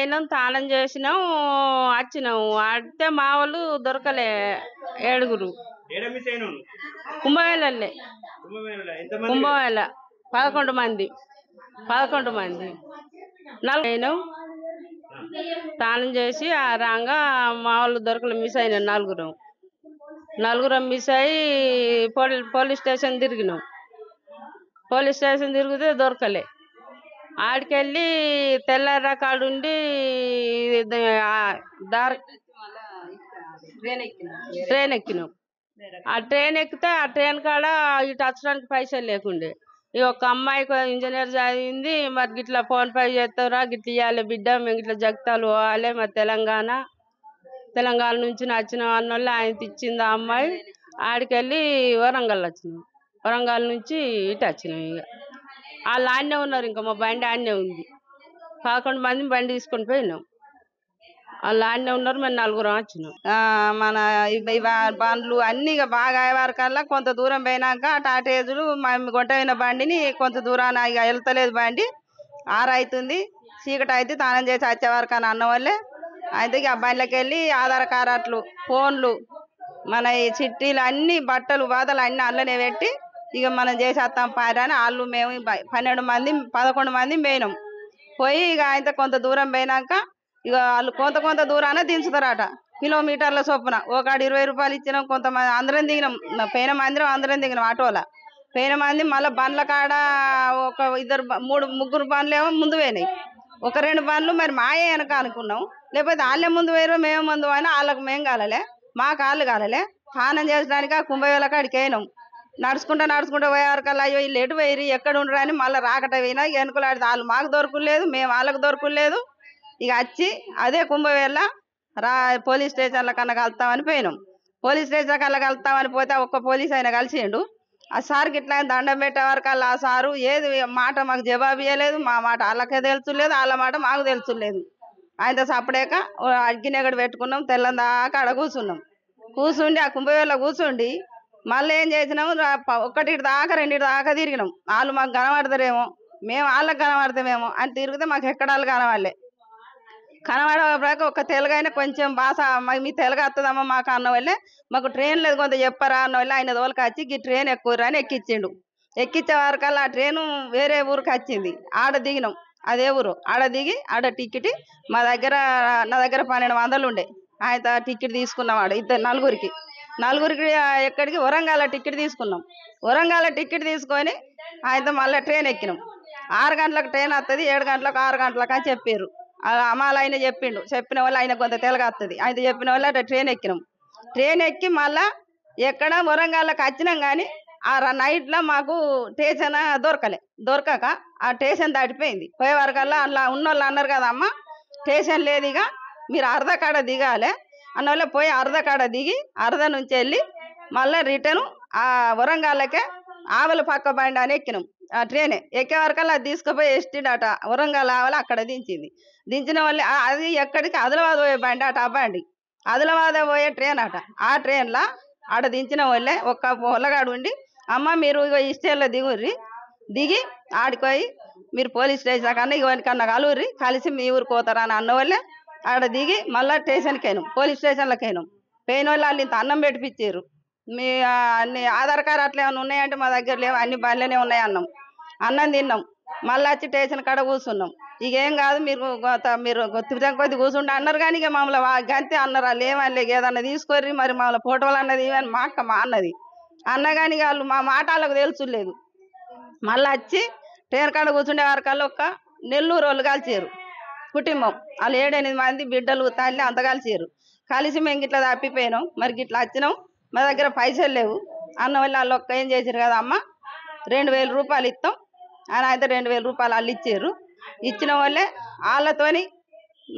పోయినాం, తాళం చేసినాం, వచ్చినాం. ఆడితే మా వాళ్ళు దొరకలే. 7 కుంభమేళలే. కుంభమేళ 11 మంది. 11 మంది. 4 తాళం చేసి ఆ రాగా మా వాళ్ళు దొరకలే. మిస్ అయినా 4 మిస్ అయ్యి పోలీస్ స్టేషన్ తిరిగినాం. పోలీస్ స్టేషన్ తిరిగితే దొరకలే. ఆడికెళ్ళి తెల్లార కాడుండి ట్రైన్ ఎక్కినాం. ఆ ట్రైన్ ఎక్కితే ఆ ట్రైన్ కాడ ఇటు వచ్చడానికి పైసలు లేకుండే. ఈ ఒక్క అమ్మాయికి ఇంజనీర్ చదివింది. మరి గిట్లా ఫోన్ పే చేస్తారా, గిట్ల ఇవ్వాలి బిడ్డ, మేము ఇట్లా జగతాలు పోవాలి, మరి తెలంగాణ నుంచి వచ్చినాం అన్నోళ్ళు ఆయన ఇచ్చింది. ఆ అమ్మాయి ఆడికెళ్ళి వరంగల్ వచ్చినాం. వరంగల్ నుంచి ఇటు వచ్చినాం. ఇక వాళ్ళు ఆడనే ఉన్నారు. ఇంకా మా బండి ఆడనే ఉంది. 11 మంది బండి తీసుకొని పోయినాం. వాళ్ళు ఆడనే ఉన్నారు. మేము 4 వచ్చినాం. మన బండ్లు అన్ని బాగా అయ్యేవారికల్లా కొంత దూరం పోయినాక టాటేజులు మేము కొట్టయిన బండిని కొంత దూరాన ఇక వెళ్తలేదు. బండి 6 అవుతుంది. చీకటి అయితే తానం చేసి వచ్చేవారికని అన్న వాళ్ళే అయితే ఇక ఆ బండ్లకి వెళ్ళి ఆధార్ కార్డులు, ఫోన్లు, మన ఈ చిట్టీలు అన్ని బట్టలు బాధలు అన్ని అల్లనే పెట్టి ఇక మనం చేసేస్తాం పారని వాళ్ళు మేము 11 మంది పోయినాం. పోయి ఇక ఆయన కొంత దూరం పోయినాక ఇక వాళ్ళు కొంత దూరాన దించుతారట. కిలోమీటర్ల చొప్పున ఒకటి 20 రూపాయలు ఇచ్చినాం. కొంతమంది అందరం దిగినాం. పోయిన మంది అందరం దిగినాం. ఆటోల పోయిన మంది మళ్ళీ బండ్ల కాడ ఒక 3 బండ్లు ఏమో ముందు పోయినాయి. 1-2 బండ్లు మరి మాయే వెనక అనుకున్నాం. లేకపోతే వాళ్ళే ముందు పోయారో మేము ముందు పోయినా వాళ్ళకి మేము కాలలే, మా కాళ్ళు కాలలే. స్నానం చేయడానికి ఆ కుంభవేళ కాడికి అయినాం. నడుచుకుంటూ పోయేవారికల్లా అయ్యో వీళ్ళు ఎటు పోయి ఎక్కడ ఉండరు అని మళ్ళీ రాకట పోయినా. వెనుకలాడితే వాళ్ళు మాకు దొరకలేదు, మేము వాళ్ళకు దొరకలేదు. ఇక వచ్చి అదే కుంభవేళ పోలీస్ స్టేషన్ల కన్నా కలుస్తామని పోయినాం. పోలీస్ స్టేషన్ కల్లా కలుస్తామని పోతే ఒక్క పోలీస్ ఆయన కలిసిండు. ఆ సార్కి ఇట్లా దండం పెట్టేవారికల్లా ఆ సారు ఏది మాట మాకు జవాబు ఇవ్వలేదు. మా మాట వాళ్ళకే తెలుసులేదు, వాళ్ళ మాట మాకు తెలుసులేదు. ఆయనతో సపడేక అగ్గినెగడు పెట్టుకున్నాం. తెల్లందాకా ఆడ కూర్చుండి ఆ కుంభవేళ కూర్చుండి మళ్ళీ ఏం చేసినాము, 1 దాకా 2 దాకా తిరిగినాం. వాళ్ళు మాకు కనబడతారేమో, మేము వాళ్ళకి కనబడతామేమో అని తిరిగితే మాకు ఎక్కడ వాళ్ళు కనబడక ఒక తెలుగైనా కొంచెం భాష మీ తెలుగు వస్తుందమ్మా మాకు అన్న వాళ్ళే మాకు ట్రైన్ లేదు కొంత చెప్పరా అన్న వాళ్ళు ఆయన తోలుకొచ్చి ఈ ట్రైన్ ఎక్కువ అని ఎక్కించిండు. ఎక్కించే వరకల్లా ఆ ట్రైను వేరే ఊరికి వచ్చింది. ఆడ దిగినాం. అదే ఊరు. ఆడ దిగి ఆడ టికెట్ నా దగ్గర 1200 ఉండే. ఆయన టికెట్ తీసుకున్నాం. ఆడ నలుగురికి ఎక్కడికి వరంగల్ టికెట్ తీసుకున్నాం. వరంగల్ టికెట్ తీసుకొని ఆయనతో మళ్ళీ ట్రైన్ ఎక్కినాం. 6 గంటలకు ట్రైన్ వస్తుంది, 7 గంటలకు 6 గంటలకు అని చెప్పారు. అమ్మాలు ఆయన చెప్పిండు. చెప్పిన వాళ్ళు ఆయన కొంత తెలుగు వస్తుంది. ఆయన చెప్పిన వాళ్ళు అట్లా ట్రైన్ ఎక్కినాం. ట్రైన్ ఎక్కి మళ్ళా ఎక్కడ వరంగల్కి వచ్చినాం. కానీ ఆ నైట్లో మాకు స్టేషన్ దొరకక ఆ స్టేషన్ దాటిపోయింది. పోయే వరకల్లా అలా ఉన్నోళ్ళు అన్నారు కదా అమ్మ స్టేషన్ లేదు, ఇక మీరు అర్ధ కాడ దిగాలి అన్నోళ్ళే. పోయి అర్ధ కాడ దిగి అర్ధ నుంచి వెళ్ళి మళ్ళీ రిటర్న్ ఆ వరంగల్కే ఆవల పక్క బండి అని ఎక్కినాం. ఆ ట్రైనే ఎక్కే వరకల్లా అది తీసుకుపోయి ఎస్టిడట వరంగల్ ఆవల అక్కడ దించిన వాళ్ళు అది ఎక్కడికి ఆదిలాబాద్ పోయే బండి అట. ఆ బండి ఆదిలాబాద్ పోయే ట్రైన్ అట. ఆ ట్రైన్లో ఆడ దించిన వాళ్ళే ఒక్క పొల్లగాడు ఉండి అమ్మ మీరు ఈ స్టేషన్లో దిగి ఆడిపోయి మీరు పోలీస్ స్టేషన్ కన్నా ఇవన్నీ కలువురి కలిసి మీ ఊరికి పోతారా అని అన్న వాళ్ళే ఆడ దిగి మళ్ళీ స్టేషన్కి అయినాం. పోలీస్ స్టేషన్లోకి అయినాం. పోయిన వాళ్ళు ఇంత అన్నం పెట్టిపించారు. మీ అన్ని ఆధార్ కార్డు అట్లా ఏమైనా ఉన్నాయంటే మా దగ్గర లేవు, అన్ని బండ్లనే ఉన్నాయి అన్నం తిన్నాం. మళ్ళీ వచ్చి స్టేషన్ కాడ కూర్చున్నాం. ఇక ఏం కాదు మీరు కొద్ది కూర్చుంటే అన్నారు. కానీ ఇక మమ్మల్ని గంతే అన్నారు. వాళ్ళు ఏమనలే ఏదన్నా తీసుకోర్రి మరి మమ్మల్ని ఫోటోలు అన్నది ఇవని మా అక్క అన్నది కానీ వాళ్ళు మా మాట వాళ్ళకు తెలుసులేదు. మళ్ళీ వచ్చి ట్రైన్ కాడ కూర్చుండే వారికల్లా ఒక నెల్లూరు వాళ్ళు కలిసారు. కుటుంబం వాళ్ళు 7-8 మంది బిడ్డలు తల్లి అంత కలిసి మేము గిట్లా తప్పిపోయినాం. మరి గిట్లా వచ్చినాం, మా దగ్గర పైసలు లేవు అన్న వాళ్ళు ఒక్క ఏం చేశారు కదా అమ్మ 2000 రూపాయలు ఇస్తాం అని అయితే 2000 రూపాయలు వాళ్ళు ఇచ్చారు. ఇచ్చిన వాళ్ళే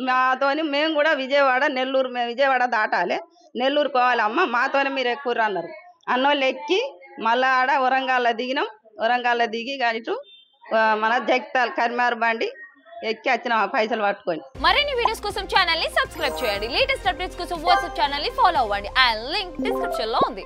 మాతోని మేము కూడా విజయవాడ దాటాలి, నెల్లూరు పోవాలమ్మ మాతోనే మీరు ఎక్కువ అన్నారు. అన్నోళ్ళు ఎక్కి మళ్ళీ ఆడ వరంగల్లో దిగినాం. వరంగల్లో దిగి ఇటు మన జగిత్యాల కరిమారు బండి ఎక్కి వచ్చిన పైసలు పట్టుకొని. మరిన్ని వీడియోస్ కోసం ఛానల్ ని సబ్స్క్రైబ్ చేయండి. లేటెస్ట్ అప్డేట్స్ కోసం వాట్సాప్ ఛానల్ ని ఫాలో అవ్వండి. ఆ లింక్ డిస్క్రిప్షన్ లో ఉంది.